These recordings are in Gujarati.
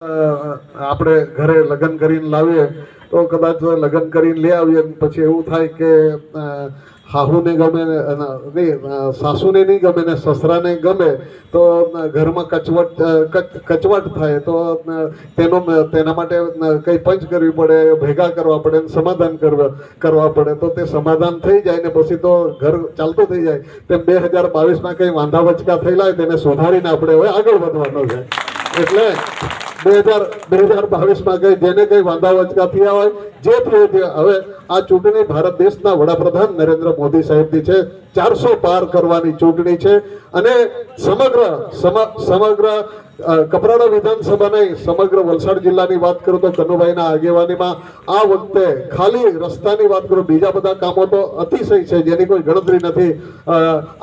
આપણે ઘરે લગ્ન કરીને લાવીએ તો કદાચ લગ્ન કરીને લઈ આવીએ પછી એવું થાય કે હાહુને ગમે નહીં, સાસુને નહીં ગમે ને સસરાને ગમે તો ઘરમાં કચવાટ થાય તો તેના માટે કંઈ પંચ કરવી પડે, ભેગા કરવા પડે, સમાધાન કરવા પડે તો તે સમાધાન થઈ જાય ને પછી તો ઘર ચાલતું થઈ જાય. તેમ 2022માં કંઈ વાંધા વચકા થયેલા હોય તેને સુધારીને આપણે હવે આગળ વધવાનો છે. એટલે 2022માં કઈ જેને કઈ વાંધા વચકા થયા હોય જે થયું તે હવે આ ચૂંટણી ભારત દેશના વડાપ્રધાન નરેન્દ્ર મોદી સાહેબની છે. 400 પાર કરવાની ચૂંટણી છે અને સમગ્ર કપરાડા વિધાનસભા નહીં, સમગ્ર વલસાડ જિલ્લાની વાત કરું તો કનુભાઈના આગેવાનીમાં આ વખતે ખાલી રસ્તાની વાત કરું, બીજા બધા કામો તો અતિશય છે જેની કોઈ ગણતરી નથી.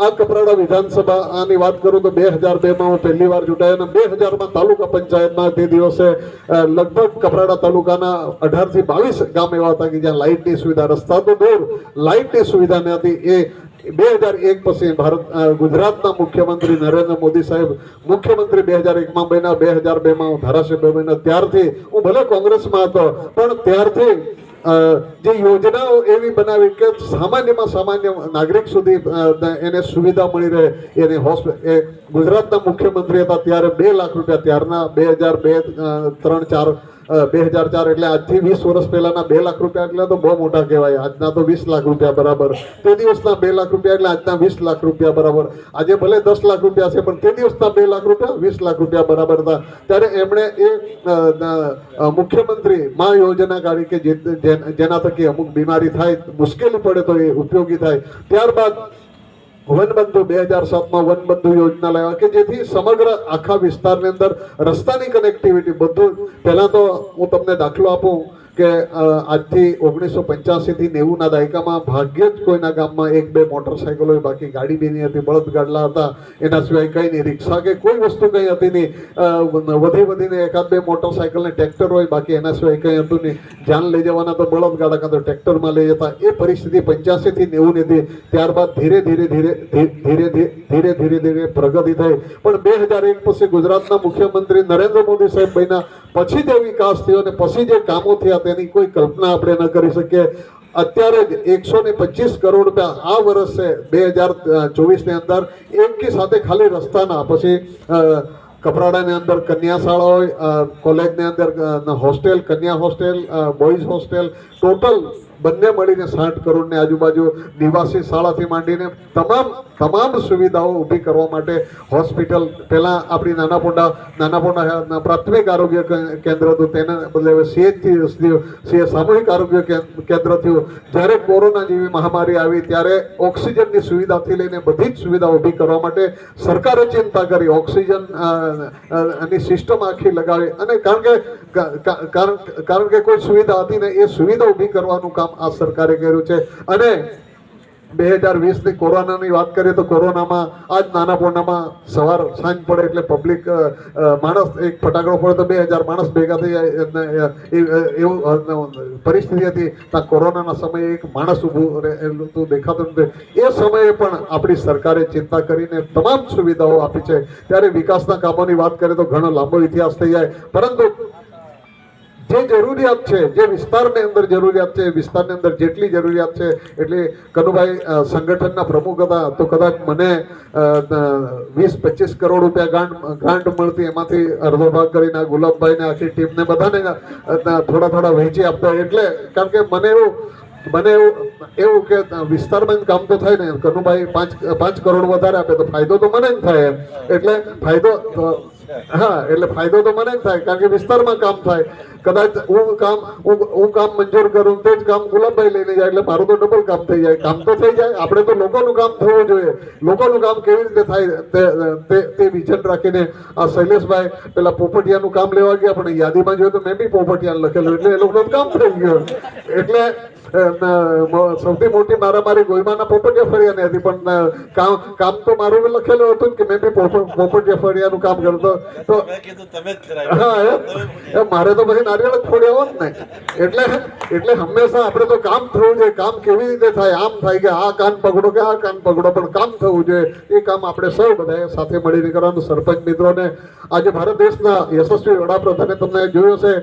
આ કપરાડા વિધાનસભાની વાત કરું તો 2002માં હું પહેલી વાર ચૂંટાયો અને 2000માં તાલુકા પંચાયતમાં તે દિવસે લગભગ કપરાડા તાલુકાના 18 થી 22 ગામ એવા હતા કે જ્યાં લાઇટની સુવિધા, રસ્તા તો દૂર, લાઇટની સુવિધા ન હતી. એ 2001 પછી ગુજરાતના મુખ્યમંત્રી નરેન્દ્ર મોદી સાહેબ મુખ્યમંત્રી 2001માં બન્યા, 2002માં હું ધારાસભ્ય બન્યો. ત્યારથી હું ભલે કોંગ્રેસમાં હતો પણ ત્યારથી જે યોજનાઓ એવી બનાવી કે સામાન્યમાં સામાન્ય નાગરિક સુધી એને સુવિધા મળી રહે. એને ગુજરાતના મુખ્યમંત્રી હતા ત્યારે 2 લાખ રૂપિયા, ત્યારના 2002, 2004 એટલે આજથી 20 વર્ષ પહેલાના 2 લાખ રૂપિયા એટલે તો બહુ મોટા કહેવાય. આજના તો 20 લાખ રૂપિયા બરાબર, તે દિવસના 2 લાખ રૂપિયા એટલે આજના 20 લાખ રૂપિયા બરાબર. આજે ભલે 10 લાખ રૂપિયા છે પણ તે દિવસના 2 લાખ રૂપિયા 20 લાખ રૂપિયા બરાબર હતા. ત્યારે એમણે એ મુખ્યમંત્રી માં યોજના કાઢી કે જેના થકી અમુક બીમારી થાય, મુશ્કેલી પડે તો એ ઉપયોગી થાય. ત્યારબાદ વનબંધુ 2007માં વનબંધુ યોજના લાવ્યા કે જેથી સમગ્ર આખા વિસ્તારની અંદર રસ્તાની કનેક્ટિવિટી બધું. પહેલા તો હું તમને દાખલો આપું કે આજથી 1985 થી 90ના દાયકામાં ભાગ્યે જ કોઈના ગામમાં 1-2 મોટરસાયકલ હોય, બાકી ગાડી બી નહીં હતી, બળદગાડલા હતા, એના સિવાય કંઈ નહીં, રિક્ષા કે કોઈ વસ્તુ કંઈ હતી નહીં. વધીને 1-2 મોટરસાયકલ ને ટ્રેક્ટર હોય, બાકી એના સિવાય કંઈ હતું નહીં. જાન લઈ જવાના તો બળદગાડા કાં તો ટ્રેક્ટરમાં લઈ જતા. એ પરિસ્થિતિ 85 થી 90 ની હતી. ત્યારબાદ ધીરે પ્રગતિ થઈ. પણ 2001 પછી ગુજરાતના મુખ્યમંત્રી નરેન્દ્ર મોદી સાહેબ બન્યા પછી જે વિકાસ થયો અને પછી જે કામો થયા તેની કોઈ કલ્પના આપણે ન કરી શકીએ. અત્યારે જ 125 કરોડ રૂપિયા આ વર્ષે 2024ની અંદર એકી સાથે ખાલી રસ્તાના, પછી કપરાડાની અંદર કન્યા શાળા હોય, કોલેજની અંદર હોસ્ટેલ, કન્યા હોસ્ટેલ, બોયઝ હોસ્ટેલ, ટોટલ બંને મળીને 60 કરોડની આજુબાજુ નિવાસી શાળાથી માંડીને તમામ સુવિધાઓ ઊભી કરવા માટે હોસ્પિટલ, પહેલા આપણી નાના પ્રાથમિક આરોગ્ય કેન્દ્ર હતું, તેના બદલે હવે CH સામૂહિક આરોગ્ય કેન્દ્ર થયું. જ્યારે કોરોના જેવી મહામારી આવી ત્યારે ઓક્સિજનની સુવિધાથી લઈને બધી જ સુવિધા ઊભી કરવા માટે સરકારે ચિંતા કરી, ઓક્સિજનની સિસ્ટમ આખી લગાવી. અને કારણ કે કોઈ સુવિધા હતી ને એ સુવિધા ઊભી કરવાનું કામ આ સરકારે કર્યું છે. અને 2020ની કોરોનાની વાત કરીએ તો કોરોનામાં આજ નાના પોનામાં સવાર સાંજ પડે એટલે પબ્લિક માણસ એક ફટાકડો પડે તો 2000 માણસ ભેગા થઈ જાય એવું પરિસ્થિતિ હતી. ત્યાં કોરોનાના સમયે એક માણસ ઊભું રહેલું દેખાતું નથી. એ સમયે પણ આપણી સરકારે ચિંતા કરીને તમામ સુવિધાઓ આપી છે. ત્યારે વિકાસના કામોની વાત કરીએ તો ઘણો લાંબો ઇતિહાસ થઈ જાય, પરંતુ જે જરૂરિયાત છે, જે વિસ્તારની અંદર જરૂરિયાત છે, વિસ્તારની અંદર જેટલી જરૂરિયાત છે એટલી. કનુભાઈ સંગઠનના પ્રમુખ હતા તો કદાચ મને 20-25 કરોડ રૂપિયા ગ્રાન્ટ મળતી, એમાંથી અડધો ભાગ કરીને ગુલાબભાઈને આખી ટીમને બધાને થોડા વહેંચી આપતા. એટલે કારણ કે મને એવું કે વિસ્તારમાં કામ તો થાય ને, કનુભાઈ 5 કરોડ વધારે આપે તો ફાયદો તો મને જ થાય. એટલે ફાયદો તો મને જ થાય કારણ કે વિસ્તારમાં કામ થાય. કદાચ હું કામ મંજૂર કરું તે જ કામ ગુલાબભાઈ લઈને જાય એટલે મારું તો ડબલ કામ થઈ જાય. કામ તો થઈ જાય, આપણે તો લોકોનું કામ થવું જોઈએ. લોકોનું કામ કેવી રીતે થાય તે વિઝન રાખીને આ શૈલેષભાઈ પેલા પોપટિયાનું કામ લેવા ગયા, પણ યાદીમાં જોયું તો મેં બી પોપટિયા લખેલું એટલે એ લોકોનું કામ થઈ ગયું. એટલે સૌથી મોટી મારામારી ગોઈમાના પોપટિયા ફળિયાની હતી, પણ કામ તો મારું લખેલું હતું કે મેં બી પોપટિયા ફળિયાનું કામ કરતો. તો હા મારે તો પછી નારિયેળ જ ફોડ્યા હોત ને એટલે હંમેશા આપણે તો કામ થવું જોઈએ. કામ કેવી રીતે થાય? આમ થાય કે આ કાન પકડો કે આ કાન પકડો, પણ કામ થવું જોઈએ. એ કામ આપણે સૌ બધાએ સાથે મળીને કરવાનું. સરપંચ મિત્રોને આજે ભારત દેશના યશસ્વી વડાપ્રધાને તમને જોયો છે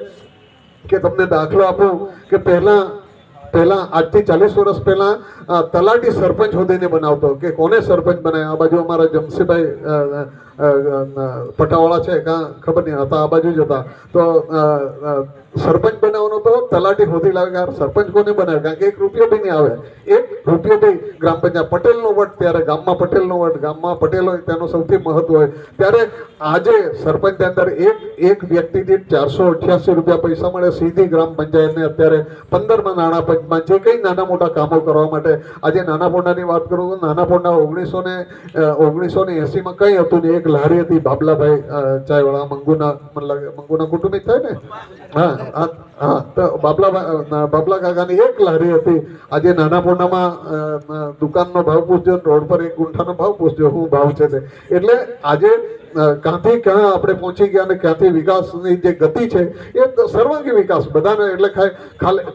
કે તમને દાખલો આપું કે પહેલા આજથી 40 વર્ષ પહેલા તલાટી સરપંચ હોદ્દેને બનાવતો કે કોને સરપંચ બનાવે. આ બાજુ અમારા જમશીભાઈ પટાવાળા છે કાં ખબર નહીં હતા, આ બાજુ જ હતા. તો સરપંચ બનાવવાનો તો તલાટી હોદ્દી લાવે કે સરપંચ કોને બનાવે, કારણ કે 1 રૂપિયો બી નહીં આવે. 1 રૂપિયો બી ગ્રામ પંચાયત પટેલનો વટ, ત્યારે ગામમાં પટેલનો વટ, ગામમાં પટેલ હોય તેનું સૌથી મહત્વ હોય. ત્યારે આજે સરપંચ અંદર એક વ્યક્તિ દીઠ 488 રૂપિયા પૈસા મળે સીધી ગ્રામ પંચાયતને. અત્યારે 15માં નાણાં પંચમાં જે કંઈ નાના મોટા કામો કરવા માટે. આજે નાના પોંડાની વાત કરું તો નાના પોંડા 1980માં કંઈ હતું ને, એક લારી હતી બાબલાભાઈ ચાયવાળા, મંગુના કુટુંબિક થાય ને, હા તો બાબલા કાકાની એક લારી હતી. આજે નાના પોંડામાં દુકાનનો ભાવ પૂછજો, રોડ પર 1 ગુંઠાનો ભાવ પૂછજો, શું ભાવ છે તે. એટલે આજે ક્યાંથી ક્યાં આપણે પહોંચી ગયા અને ક્યાંથી વિકાસની જે ગતિ છે એ સર્વાંગી વિકાસ બધાને. એટલે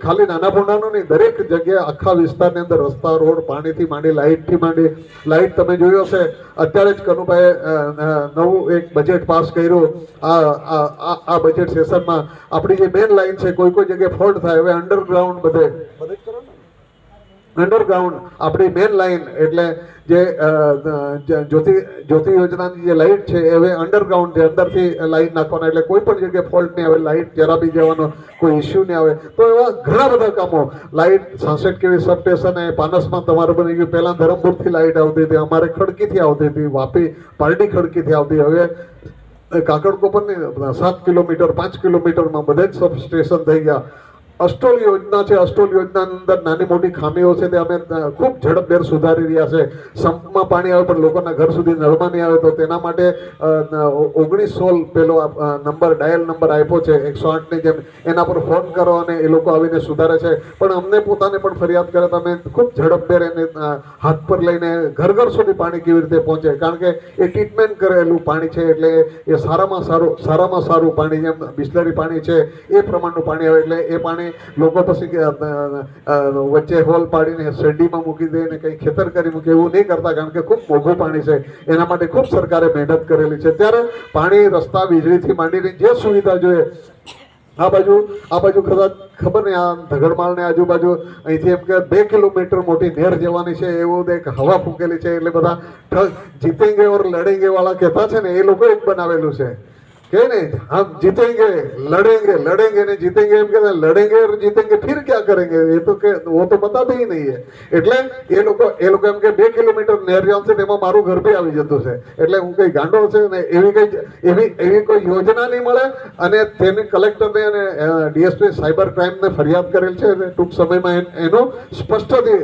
ખાલી નાના પોંડાનો નહીં, દરેક જગ્યાએ આખા વિસ્તારની અંદર રસ્તા, રોડ, પાણીથી માંડી, લાઇટથી માંડી. લાઇટ તમે જોયો છે, અત્યારે જ કનુભાઈએ નવું એક બજેટ પાસ કર્યું. આ બજેટ સેશનમાં આપણી જે મેન લાઇન છે કોઈ જગ્યાએ ફોલ્ટ થાય, હવે અંડરગ્રાઉન્ડ અંડરગ્રાઉન્ડ આપણી મેન લાઇન એટલે જે જ્યોતિ યોજનાની જે લાઇટ છે એ હવે અંડરગ્રાઉન્ડ છે, અંદરથી લાઇટ નાખવાના, એટલે કોઈ પણ જગ્યાએ ફોલ્ટ નહીં આવે, લાઇટ જરા બી જવાનો કોઈ ઇસ્યુ નહીં આવે. તો એવા ઘણા બધા કામો. લાઇટ 66 કેવી સબસ્ટેશન એ પાનસમાં તમારે બની ગયું. પહેલાં ધરમપુરથી લાઇટ આવતી હતી, અમારે ખડકીથી આવતી હતી, વાપી પારડી ખડકીથી આવતી. હવે કાકડકોપરની 7 કિલોમીટર 5 કિલોમીટરમાં બધે જ સબસ્ટેશન થઈ ગયા. અસ્ટોલ યોજના છે, અસ્ટોલ યોજનાની અંદર નાની મોટી ખામીઓ છે તે અમે ખૂબ ઝડપભેર સુધારી રહ્યા છે. સંપમાં પાણી આવે પણ લોકોના ઘર સુધી નળમાં નહીં આવે, તો તેના માટે 1916 પેલો નંબર ડાયલ નંબર આપ્યો છે 108ની જેમ, એના પર ફોન કરો અને એ લોકો આવીને સુધારે છે. પણ અમને પોતાને પણ ફરિયાદ કરે તો અમે ખૂબ ઝડપભેર એને હાથ પર લઈને ઘર સુધી પાણી કેવી રીતે પહોંચે, કારણ કે એ ટ્રીટમેન્ટ કરેલું પાણી છે. એટલે એ સારામાં સારું પાણી, જેમ બિસ્લરી પાણી છે એ પ્રમાણનું પાણી આવે. એટલે એ પાણી લોકો પછી વચ્ચે હોલ પાડીને શેરડીમાં મૂકી દે ને કંઈ ખેતર કરી મૂકે એવું નહીં કરતા, કારણ કે ખૂબ મોંઘું પાણી છે. એના માટે ખૂબ સરકારે મહેનત કરેલી છે. ત્યારે પાણી, રસ્તા, વીજળીથી માંડીને જે સુવિધા જોઈએ. આ બાજુ કદાચ ખબર નહીં, આ ધગડમાળ ને આજુબાજુ અહીંથી એમ કે 2 કિલોમીટર મોટી નહેર જવાની છે, એવું એક હવા ફૂંકેલી છે. એટલે બધા જીતેંગે ઓર લડેંગે વાળા કહેતા છે ને, એ લોકો જ બનાવેલું છે કે નહીં, हम जीतेंगे लड़ेंगे ने जीतेंगे, એમ કે લડેંગે और जीतेंगे फिर क्या करेंगे, એ તો કે वो तो बताते ही नहीं है. એટલે એ લોકો એમ કે 2 કિલોમીટર નહેર છે તેમાં મારું ઘર બી આવી જતું છે. એટલે હું કઈ ગાંડો છે ને એવી કોઈ યોજના નહીં મળે. અને તેની કલેક્ટરને અને ડીએસપી સાયબર ક્રાઇમને ફરિયાદ કરેલ છે. ટૂંક સમયમાં એનો સ્પષ્ટથી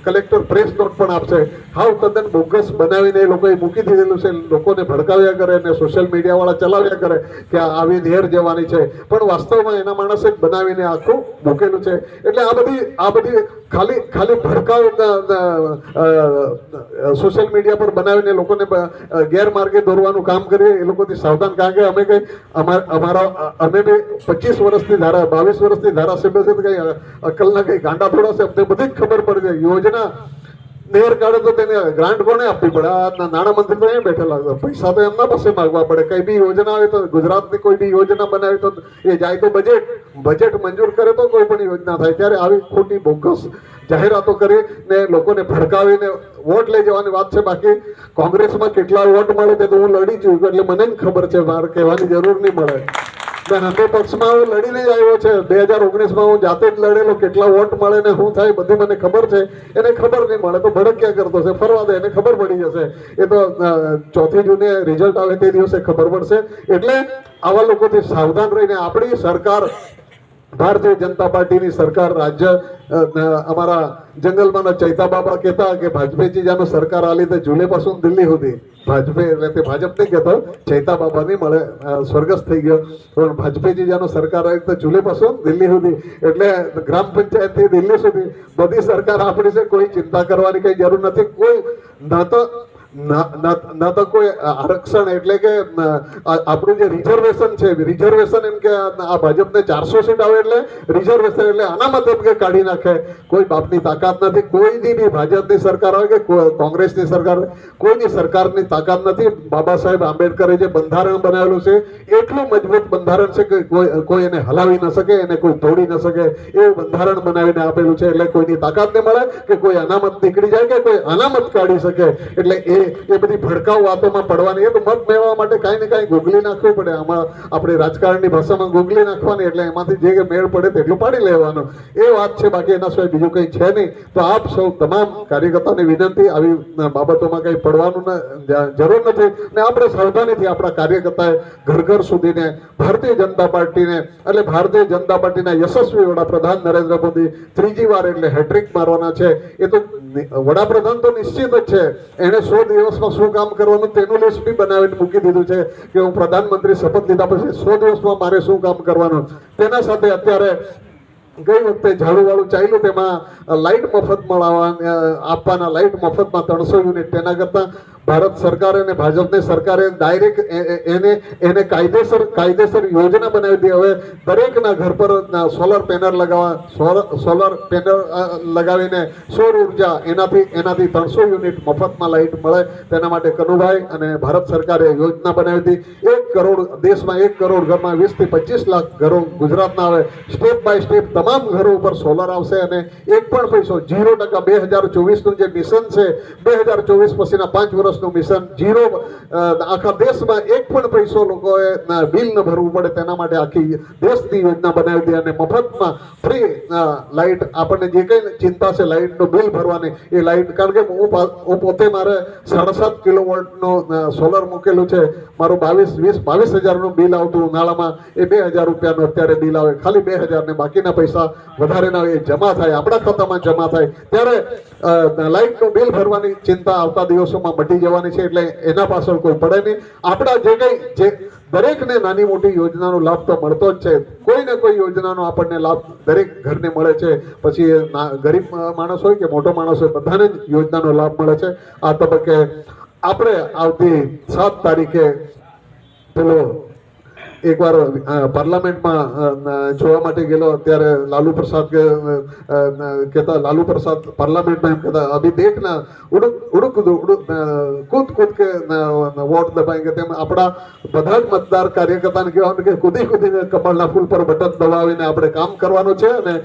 કલેક્ટર પ્રેસ નોટ પણ આપશે. હાવ તદ્દન બોગસ બનાવીને એ લોકોએ મૂકી દીધેલું છે. લોકોને ભડકાવ્યા કરે અને સોશિયલ મીડિયા વાળા ચલાવ્યા કરે કે આવી નહેર જવાની છે, પણ વાસ્તવમાં એના માણસે જ બનાવીને આખું મૂકેલું છે. એટલે આ બધી ખાલી ભડકાવ સોશિયલ મીડિયા પર બનાવીને લોકોને ગેરમાર્ગે દોરવાનું કામ કરીએ. એ લોકોથી સાવધાન, કારણ કે અમે બી 25 વર્ષથી 22 વર્ષથી ધારાસભ્ય છે, કઈ અકલના કઈ ગાંડા થોડા છે, અમને બધી જ ખબર પડી જાય. યોજના નહેર કાઢે તો તેને ગ્રાન્ટ કોને આપવી પડે? આ નાણામંત્રી તો અહીંયા બેઠેલા, પૈસા તો એમના પાસે માગવા પડે. કઈ બી યોજના આવે તો ગુજરાતની કોઈ બી યોજના બનાવી તો એ જાય તો બજેટ મંજૂર કરે તો કોઈ પણ યોજના થાય. ત્યારે આવી ખોટી બોગસ જાહેરાતો કરીને લોકોને ભડકાવીને વોટ લઈ જવાની વાત છે. બાકી કોંગ્રેસમાં કેટલા વોટ મળે તે તો હું લડી ચૂક્યો, એટલે મને જ ખબર છે, મારે કહેવાની જરૂર નહીં મળે. હમે પક્ષમાં હું લડીને જ આવ્યો છે. 2019માં હું જાતે જ લડેલો. કેટલા વોટ મળે ને શું થાય બધી મને ખબર છે. એને ખબર નહીં મળે તો ભડક્યા કરતો છે, ફરવા દે, એને ખબર પડી જશે. એ તો 4 જૂને રિઝલ્ટ આવે તે દિવસે ખબર પડશે. એટલે આવા લોકોથી સાવધાન રહીને આપણી સરકાર, ભારતીય જનતા પાर्टीની સરકાર, રાજ્ય અમારા જંગલમાં ચૈતા બાબા કહેતા કે ભાજપેची જ્યાંનું સરકાર આલી તો જુલેપાसून દિલ્હી સુધી, ભાજપે એટલે તે ભાજપ નહીં કહેતો, ચૈતા બાબા નહીં મળે, સ્વર્ગસ્થ થઈ ગયો, પણ ભાજપેची જ્યાંનું સરકાર આવી તો જુલેપાसून દિલ્હી સુધી, એટલે ગ્રામ પંચાયતથી દિલ્હી સુધી બધી સરકાર આપણી છે. કોઈ ચિંતા કરવાની કઈ જરૂર નથી. કોઈ ન તો ન તો કોઈ આરક્ષણ એટલે કે આપણું જે રિઝર્વેશન છે, રિઝર્વેશન એમ કે આ ભાજપને 400 સીટ આવે એટલે રિઝર્વેશન એટલે અનામત એમ કે કાઢી નાખે. કોઈ બાપની તાકાત નથી. કોઈની બી ભાજપની સરકાર હોય કે કોંગ્રેસની સરકાર હોય, કોઈની સરકારની તાકાત નથી. બાબા સાહેબ આંબેડકરે જે બંધારણ બનાવેલું છે એટલું મજબૂત બંધારણ છે કે કોઈ એને હલાવી ન શકે, એને કોઈ તોડી ન શકે એવું બંધારણ બનાવીને આપેલું છે. એટલે કોઈની તાકાત નહીં મળે કે કોઈ અનામત નીકળી જાય કે કોઈ અનામત કાઢી શકે. એટલે એ બધી ભડકાઉ વાતોમાં પડવાની, એ તો મત મેળવવા માટે કાંઈ ને કાંઈ ગોગલી નાખવું પડે. આમાં આપણે રાજકારણની ભાષામાં ગોગલી નાખવાની, એટલે એમાંથી જે મેળ પડે તેટલું પાડી લેવાનું, એ વાત છે. બાકી એના સિવાય બીજું કંઈ છે નહીં. તો આપ સૌ તમામ કાર્યકર્તાની વિનંતી, આવી બાબતોમાં કંઈ પડવાનું જરૂર નથી. ને આપણે સાવધાનીથી આપણા કાર્યકર્તાએ ઘર ઘર સુધીને ભારતીય જનતા પાર્ટીને, એટલે ભારતીય જનતા પાર્ટીના યશસ્વી વડાપ્રધાન નરેન્દ્ર મોદી ત્રીજી વાર એટલે હેટ્રિક મારવાના છે. એ તો વડાપ્રધાન તો નિશ્ચિત જ છે. એને 100 દિવસમાં શું કામ કરવાનું તેનું લિસ્ટ બી બનાવીને મૂકી દીધું છે કે હું પ્રધાનમંત્રી શપથ લીધા પછી 100 દિવસમાં મારે શું કામ કરવાનું. તેના સાથે અત્યારે ગઈ વખતે ઝાડુ વાળું ચાલ્યું, તેમાં લાઇટ મફત આપવાના, લાઇટ મફતમાં 300 યુનિટ. તેના કરતા ભારત સરકાર અને ભાજપની સરકારે ડાયરેક્ટ એને કાયદેસર યોજના બનાવી દીધી. હવે દરેકના ઘર પર સોલર પેનલ લગાવીને સૌર ઉર્જા, એનાથી 300 યુનિટ મફતમાં લાઇટ મળે. તેના માટે કનુભાઈ અને ભારત સરકારે યોજના બનાવી હતી. 1 કરોડ દેશમાં 1 કરોડ ઘરમાં 20 થી 25 લાખ ઘરો ગુજરાતના આવે. સ્ટેપ બાય સ્ટેપ તમામ ઘરો ઉપર સોલર આવશે અને એક પણ પૈસો 0% 2024નું જે મિશન છે, 2024 પછીના 5 વર્ષનું મિશન, 0 આખા દેશમાં એક પણ પૈસો લોકોએ બિલ ન ભરવું પડે. તેના માટે આખી દેશની યોજના બનાવી હતી અને મફતમાં ફ્રી લાઇટ. આપણને જે કંઈ ચિંતા છે લાઇટનું બિલ ભરવાની, એ લાઇટ, કારણ કે હું પોતે મારે 7.5 કિલોવોટનું સોલર મૂકેલું છે. મારું 22,000નું બિલ આવતું ઉનાળામાં, એ 2,000 રૂપિયાનું અત્યારે બિલ આવે. ખાલી 2,000 ને બાકીના પૈસા વધારેના એ જમા થાય, આપણા ખાતામાં જમા થાય. ત્યારે લાઇટનું બિલ ભરવાની ચિંતા આવતા દિવસોમાં મટી જવાની છે. એટલે એના પાછળ કોઈ પડે નહીં. આપણા જે દરેકને નાની મોટી યોજનાનો લાભ તો મળતો જ છે. કોઈ ને કોઈ યોજનાનો આપણને લાભ દરેક ઘરને મળે છે. પછી ગરીબ માણસ હોય કે મોટો માણસ હોય, બધાને જ યોજનાનો લાભ મળે છે. આ તબક્કે આપણે આવતી 7 તારીખે પેલો એકવાર પાર્લામેન્ટમાં જોવા માટે ગયેલો. ત્યારે લાલુ પ્રસાદ પાર્લામેન્ટમાં એમ કહેતા, અભી દેખના કૂદ કે વોટ દબાएंगे. તેમ આપણા બધા જ મતદાર કાર્યકર્તાને કહેવાનું કે કૂદીને કમળના ફૂલ પર બટન દબાવીને આપણે કામ કરવાનું છે. અને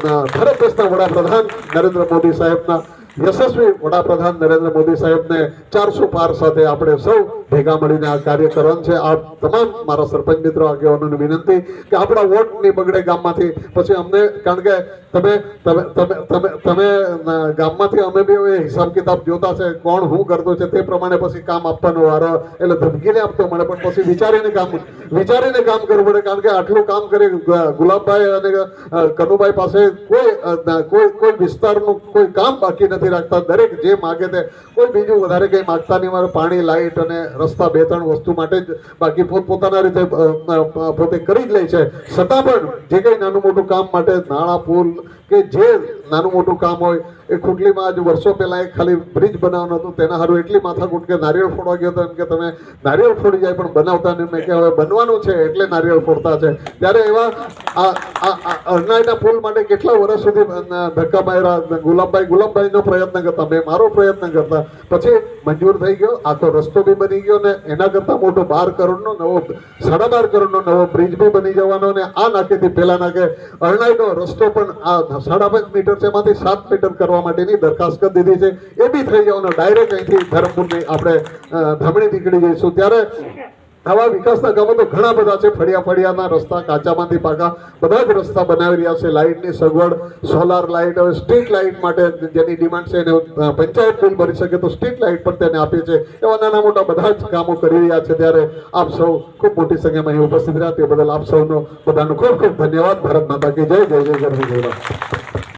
ભારત દેશના વડાપ્રધાન નરેન્દ્ર મોદી સાહેબના, યશસ્વી વડાપ્રધાન નરેન્દ્ર મોદી સાહેબને 400 પાર સાથે આપણે સૌ ભેગા મળીને આ કાર્ય કરવાનું છે. આ તમામ મારા સરપંચ મિત્રો, આગેવાનોને વિનંતી કે આપણા વોટ નહીં બગડે ગામમાંથી. પછી અમને, કારણ કે તમે ગામમાંથી અમે બી હિસાબ કિતાબ જોતા છે, કોણ શું કરતો છે તે પ્રમાણે પછી કામ આપવાનો વારો, એટલે ધમકીને આપતો મળે. પણ પછી વિચારીને કામ કરવું પડે. કારણ કે આટલું કામ કરી ગુલાબભાઈ અને કનુભાઈ પાસે કોઈ વિસ્તારનું કોઈ કામ બાકી નથી રાખતા. દરેક જે માગે તે, કોઈ બીજું વધારે કંઈ માગતા નહીં. મારે પાણી, લાઇટ અને રસ્તા 2-3 વસ્તુ માટે જ, બાકી પોતપોતાના રીતે પોતે કરી જ લે છે. છતાં પણ જે કંઈ નાનું મોટું કામ માટે, નાળા, પુલ કે જે નાનું મોટું કામ હોય, એ ખુટલીમાં આજ વર્ષો પહેલા એક ખાલી બ્રિજ બનાવવાનું હતું. તેના હારું એટલી માથાકૂટ કે નારિયેળ ફોડવા ગયો હતો. એમ કે તમે નારિયેળ ફોડી જાય પણ બનાવતા નહીં. મેં કે હવે બનવાનું છે એટલે નારિયેળ ફોડતા છે. ત્યારે એવા અરનાઈના પુલ માટે કેટલા વર્ષ સુધી ધક્કા માર્યા. ગુલાબભાઈનો પ્રયત્ન કરતા, મેં મારો પ્રયત્ન કરતા. પછી મંજૂર થઈ ગયો, આખો રસ્તો બી બની ગયો. ને એના કરતા મોટો 12 કરોડનો નવો, 12.5 કરોડનો નવો બ્રિજ બી બની જવાનો. અને આ નાકેથી પેલા નાકે અરનાઈનો રસ્તો પણ આ 5.5 મીટર છે, એમાંથી 7 મીટર કરવા માટેની દરખાસ્ત કરી દીધી છે. એ બી થઈ જવાનો. ડાયરેક્ટ અહીંથી ધરમપુરની આપણે ધામણી નીકળી જઈશું. ત્યારે આવા વિકાસના કામો તો ઘણા બધા છે. ફળિયાના રસ્તા, કાચામાંથી પાકા બધા જ રસ્તા બનાવી રહ્યા છે. લાઇટની સગવડ, સોલાર લાઇટ, હવે સ્ટ્રીટ લાઇટ માટે જેની ડિમાન્ડ છે એને પંચાયત બિલ ભરી શકે તો સ્ટ્રીટ લાઇટ પણ તેને આપી છે. એવા નાના મોટા બધા જ કામો કરી રહ્યા છે. ત્યારે આપ સૌ ખૂબ મોટી સંખ્યામાં અહીં ઉપસ્થિત રહ્યા તે બદલ આપ સૌનો બધાનો ખૂબ ખૂબ ધન્યવાદ. ભારત માતા કી જય. જય જય ગરવી જય.